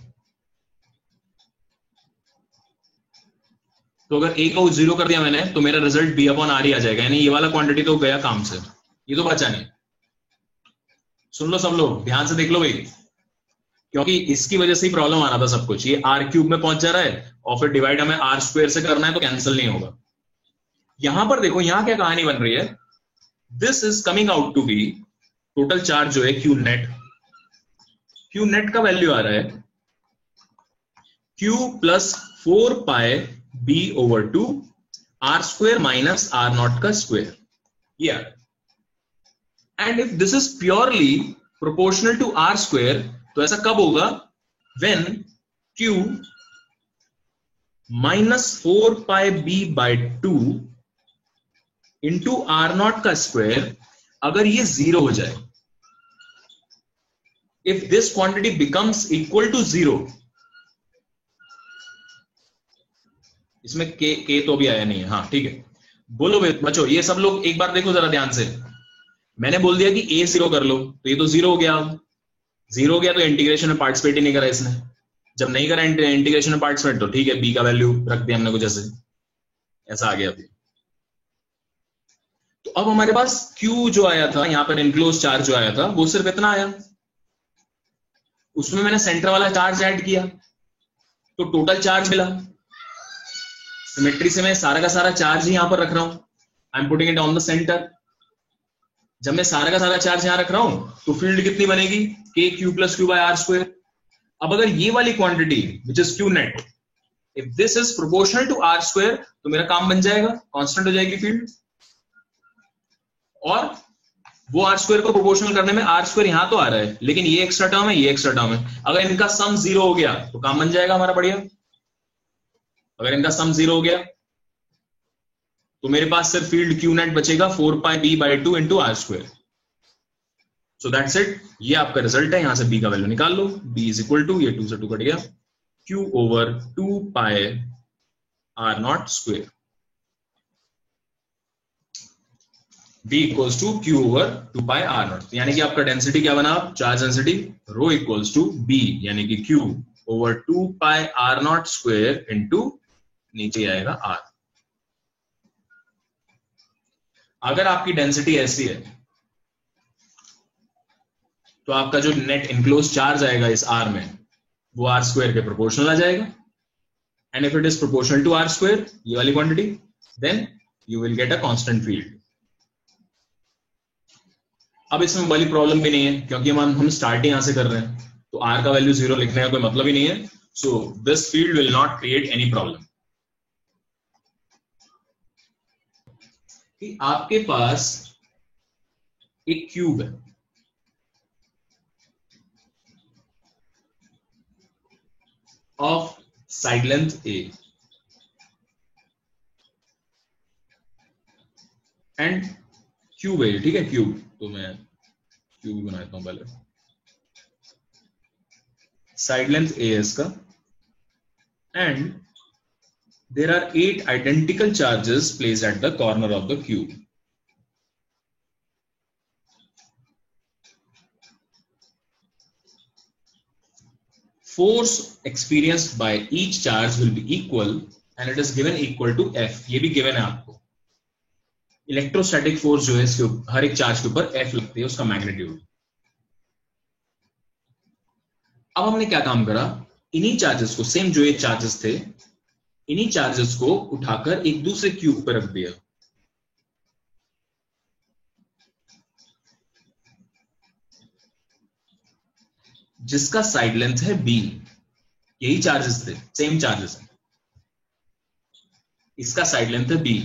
तो अगर ए को 0 कर दिया मैंने तो मेरा रिजल्ट बी अपॉन आर ही आ जाएगा, यानी ये वाला क्वांटिटी तो गया काम से, ये तो बचा नहीं। सुन लो सब लोग, ध्यान से देख लो भाई, क्योंकि इसकी वजह से ही प्रॉब्लम आ रहा था सब कुछ। ये आर क्यूब में पहुंच जा रहा है और फिर डिवाइड हमें आर स्क्वायर से करना है तो कैंसिल नहीं होगा। यहां पर देखो यहां क्या कहानी बन रही है, this is coming out to be total charge जो है क्यू नेट का वैल्यू आ रहा है Q plus 4 pi b over 2 r square minus are naught का स्क्वायर, ये आ रहा है। And if this is purely proportional to r square, तो ऐसा कब होगा, when Q minus 4 pi b by 2 into r naught का स्क्वायर, अगर ये 0 हो जाए, if this quantity becomes equal to 0, इसमें के तो भी आया नहीं है, हाँ ठीक है। बोलो बच्चों, ये सब लोग एक बार देखो जरा ध्यान से, मैंने बोल दिया कि ए 0 कर लो, तो ये तो 0 हो गया। 0 हो गया तो इंटीग्रेशन में पार्टिसिपेट ही नहीं करा इसने, जब नहीं करा इंटीग्रेशन में पार्टिसिपेट तो ठीक है, बी का वैल्यू रख दिया हमने कुछ ऐसे, ऐसा आ गया अभी। तो अब हमारे पास Q जो आया था, यहां पर इनक्लोज चार्ज जो आया था, वो सिर्फ इतना आया, उसमें मैंने सेंटर वाला चार्ज ऐड किया तो टोटल चार्ज मिला। सिमेट्री से मैं सारा का सारा चार्ज ही यहां पर रख रहा हूं, I am putting it on the centre. जब मैं सारा का सारा चार्ज यहां रख रहा हूं तो फील्ड कितनी बनेगी, K Q plus Q by r square. अब अगर ये वाली quantity which is Q net, if this is proportional to r square, तो मेरा काम बन जाएगा, कांस्टेंट हो जाएगी फील्ड। और वो आर स्क्वायर को प्रोपोर्शनल करने में आर स्क्वायर यहां तो आ रहा है, लेकिन ये एक्स्ट्रा टर्म है, ये एक्स्ट्रा टर्म है, अगर इनका सम 0 हो गया तो काम बन जाएगा हमारा बढ़िया। अगर इनका सम 0 हो गया तो मेरे पास सिर्फ फील्ड क्यू नेट बचेगा 4 pi B by 2 into R square. So that's it, ये आपका रिजल्ट है। यहां से बी का वैल्यू निकाल लो, बी इज इक्वल टू, ये 2 से 2 कट गया, Q over 2 pi r naught square, b equals to Q over 2 pi r not. यानी कि आपका डेंसिटी क्या बना, charge density rho equals to b, यानी कि Q over 2 pi r naught square into नीचे आएगा आर। अगर आपकी डेंसिटी ऐसी है तो आपका जो नेट इनक्लोज चार्ज आएगा इस आर में, वो आर स्क्वायर के प्रोपोर्शनल आ जाएगा। And if it is proportional to r square, ये वाली quantity, then you will get a constant field. अब इसमें वाली प्रॉब्लम भी नहीं है, क्योंकि हम स्टार्ट ही यहां से कर रहे हैं, तो आर का वैल्यू 0 लिखने का कोई मतलब ही नहीं है। So this field will not create any problem. कि आपके पास एक क्यूब है, of side length A and cube है, ठीक है क्यूब, तो मैं क्यूब बना देता हूं पहले। साइड लेंथ ए है इसका, and there are 8 identical charges placed at the corner of the cube. Force experienced by each charge will be equal and it is given equal to F. ये भी given है आपको। इलेक्ट्रोस्टैटिक फोर्स जो है इसके हर एक चार्ज के ऊपर F लगती है, उसका मैग्नीट्यूड। अब हमने क्या काम करा, इन्हीं चार्जेस को, सेम जो ये चार्जेस थे, इन्हीं चार्जेस को उठाकर एक दूसरे क्यूब पर रख दिया, जिसका साइड लेंथ है b। यही चार्जेस थे, सेम चार्जेस है, इसका साइड लेंथ है b।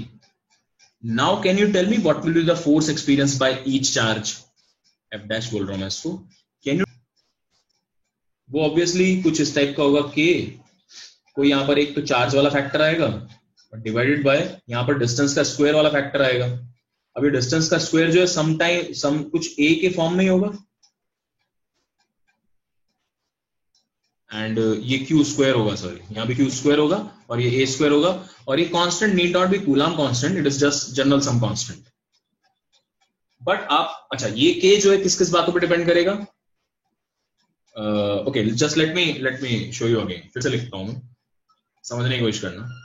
Now can you tell me what will be the force experience by each charge? f dash बोल रहा हूं मैं इसको। कैन यू, वो ऑब्वियसली कुछ इस टाइप का होगा k, कोई यहां पर एक तो चार्ज वाला फैक्टर आएगा डिवाइडेड बाय यहां पर डिस्टेंस का स्क्वायर वाला फैक्टर आएगा। अभी डिस्टेंस का स्क्वायर जो है सम कुछ a के फॉर्म में ही होगा, एंड ये क्यू स्क्वायर होगा, सॉरी यहाँ भी क्यू स्क्वायर होगा और ये ए स्क्वायर होगा, और ये constant need not be coulomb constant, it is just general some constant. But आप, अच्छा ये के जो है किस किस बातों पे डिपेंड करेगा? Okay, just let me show you again, फिर से लिखता हूं मैं, समझने की कोशिश करना।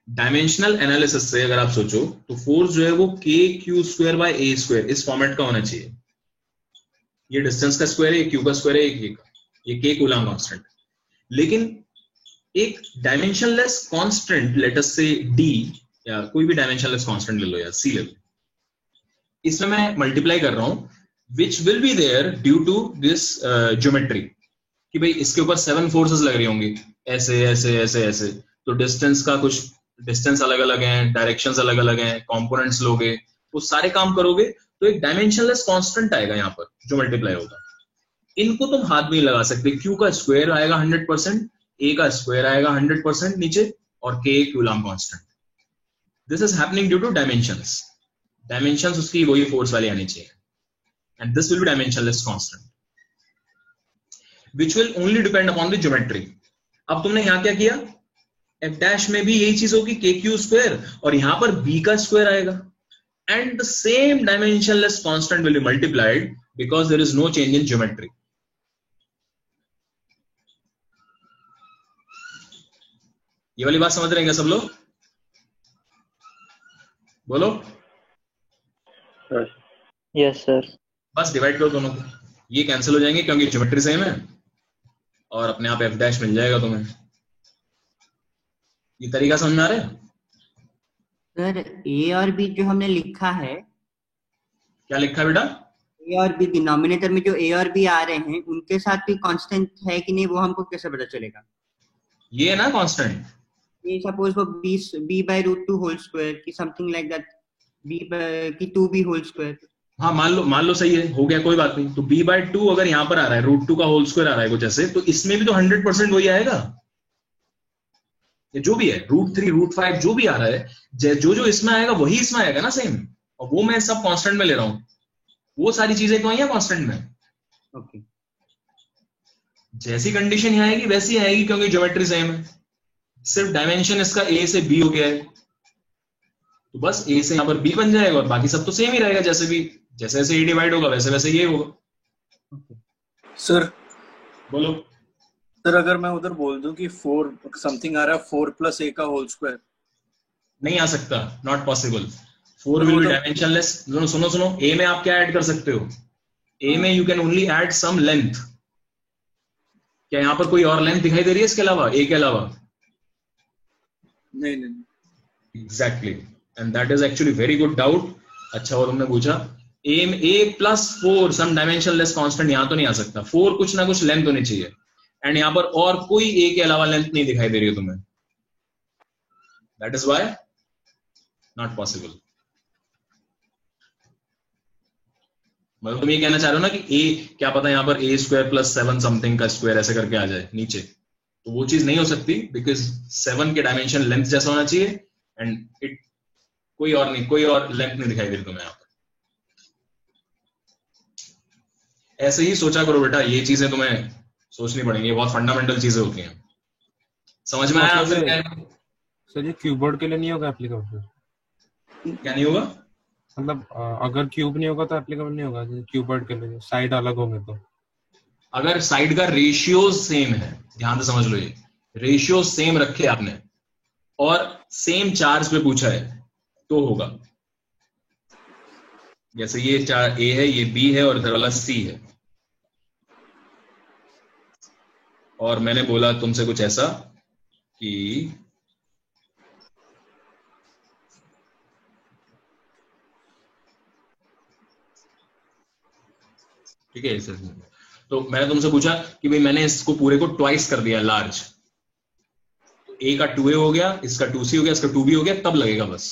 डायमेंशनल एनालिसिस से अगर आप सोचो तो फोर्स जो है वो के Q square by A square इस फॉर्मेट का होना चाहिए। ये डिस्टेंस का स्क्वायर है, ये क्यू का स्क्वायर है, ये के कूलम कांस्टेंट। लेकिन एक डायमेंशनलेस कांस्टेंट, लेट अस से डी, या कोई भी डायमेंशनलेस कांस्टेंट ले लो या सी ले लो, इसमें मैं मल्टीप्लाई कर रहा हूं which will be there due to this geometry, कि भाई इसके ऊपर 7 फोर्सेस लग रही होंगी, ऐसे ऐसे ऐसे ऐसे, तो डिस्टेंस का कुछ डिस्टेंस अलग अलग हैं, डायरेक्शंस अलग अलग हैं, कंपोनेंट्स लोगे, वो सारे काम करोगे तो एक डायमेंशनलेस कांस्टेंट आएगा यहाँ पर जो मल्टीप्लाई होगा। इनको तुम हाथ में ही लगा सकते, क्यू का स्क्वायर आएगा 100%, ए का स्क्वायर आएगा 100% नीचे, और के coulomb constant. This is happening due to dimensions. Dimensions उसकी वही फोर्स वाली आनी चाहिए, and this will B dimensionless constant which will only depend upon the geometry. अब तुमने यहां क्या किया, एफ डैश में भी यही चीज होगी, के क्यू स्क्वायर, और यहां पर बी का स्क्वायर आएगा, and the same dimensionless constant will be multiplied because there is no change in geometry. ये वाली बात समझ रहे हैं क्या सब लोग? बोलो। Yes sir. बस डिवाइड करो दोनों को, ये कैंसिल हो जाएंगे क्योंकि ज्योमेट्री सेम है, और अपने आप एफ डैश मिल जाएगा तुम्हें। ये तरीका समझ में आ रहा है? सर ए और बी जो हमने लिखा है, क्या लिखा बेटा? ए और बी डिनोमिनेटर में जो ए और बी आ रहे हैं उनके साथ भी कांस्टेंट है कि नहीं, वो हमको कैसे पता चलेगा? ये है ना कांस्टेंट। ये सपोज वो b by root 2 whole square की समथिंग लाइक दैट, b की 2b होल स्क्वायर। हाँ मान लो सही है, हो गया, कोई बात नहीं। तो b by 2 अगर यहाँ पर आ रहा है, रूट 2 का होल स्क्वायर आ रहा है कुछ ऐसे, तो इसमें भी तो 100% वही आएगा, ये जो भी है, रूट 3 रूट 5 जो भी आ रहा है, जो इसमें आएगा वही इसमें आएगा ना सेम, और वो मैं सब कांस्टेंट में ले रहा हूँ, वो सारी चीजें तो आई है कांस्टेंट में। ओके, जैसी कंडीशन यहाँ आएगी वैसी आएगी क्योंकि ज्योमेट्री सेम है, सिर्फ डायमेंशन इसका a से b हो गया है, तो बस a से यहाँ पर b बन जाएगा और बाकी सब तो सेम ही रहेगा, जैसे भी जैसे जैसे a डिवाइड होगा वैसे वैसे ये होगा। सर बोलो। सर अगर मैं उधर बोल दूं कि 4 समथिंग आ रहा है, 4 + a का होल स्क्वायर, नहीं आ सकता, not possible. 4 will be dimensionless. सुनो, a में आप क्या ऐड कर सकते हो? a में you can only add some length. क्या यहाँ पर कोई और लेंथ दिखाई दे रही है इसके अलावा, a के अलावा? नहीं। Exactly, and that is actually very good doubt. अच्छा हो तुमने पूछा। a + 4 सम डायमेंशनलेस कांस्टेंट यहाँ तो नहीं आ सकता, 4 कुछ ना कुछ लेंथ होनी चाहिए, एंड यहाँ पर और कोई a के अलावा लेंथ नहीं दिखाई दे रही है तुम्हें, that is why not possible. मतलब तुम ये कहना चाह रहे हो ना कि a, क्या पता यहाँ पर a² + 7 समथिंग का स्क्वायर ऐसे करके आ जाए नीचे, तो वो चीज नहीं हो सकती, बिकॉज 7 के डायमेंशन लेंथ जैसा होना चाहिए, एंड इट कोई और लेंथ नहीं दिखाई दे रही तुम्हें यहाँ पर। ऐसे ही सोचा करो बेटा, ये चीजें तुम्हें सोचनी पड़ेंगी, बहुत फंडामेंटल चीजें होती हैं। समझ में आया? सर ये क्यूबोर्ड के लिए नहीं होगा एप्लीकेबल? क्या नहीं होगा? मतलब अगर क्यूब नहीं होगा तो एप्लीकेबल नहीं होगा क्यूबोर्ड के लिए, साइड अलग होंगे तो? अगर साइड का रेशियो सेम है, ध्यान से समझ लो, ये रेशियो सेम रखे आपने और सेम चार्ज पे पूछा है तो होगा। जैसे ये A है, ये B है और इधर वाला C है, और मैंने बोला तुमसे कुछ ऐसा कि ठीक है इस सेंस में। तो मैंने तुमसे पूछा कि भाई मैंने इसको पूरे को ट्वाइस कर दिया लार्ज, तो ए का 2a हो गया, इसका 2c हो गया, इसका 2b हो गया, तब लगेगा बस।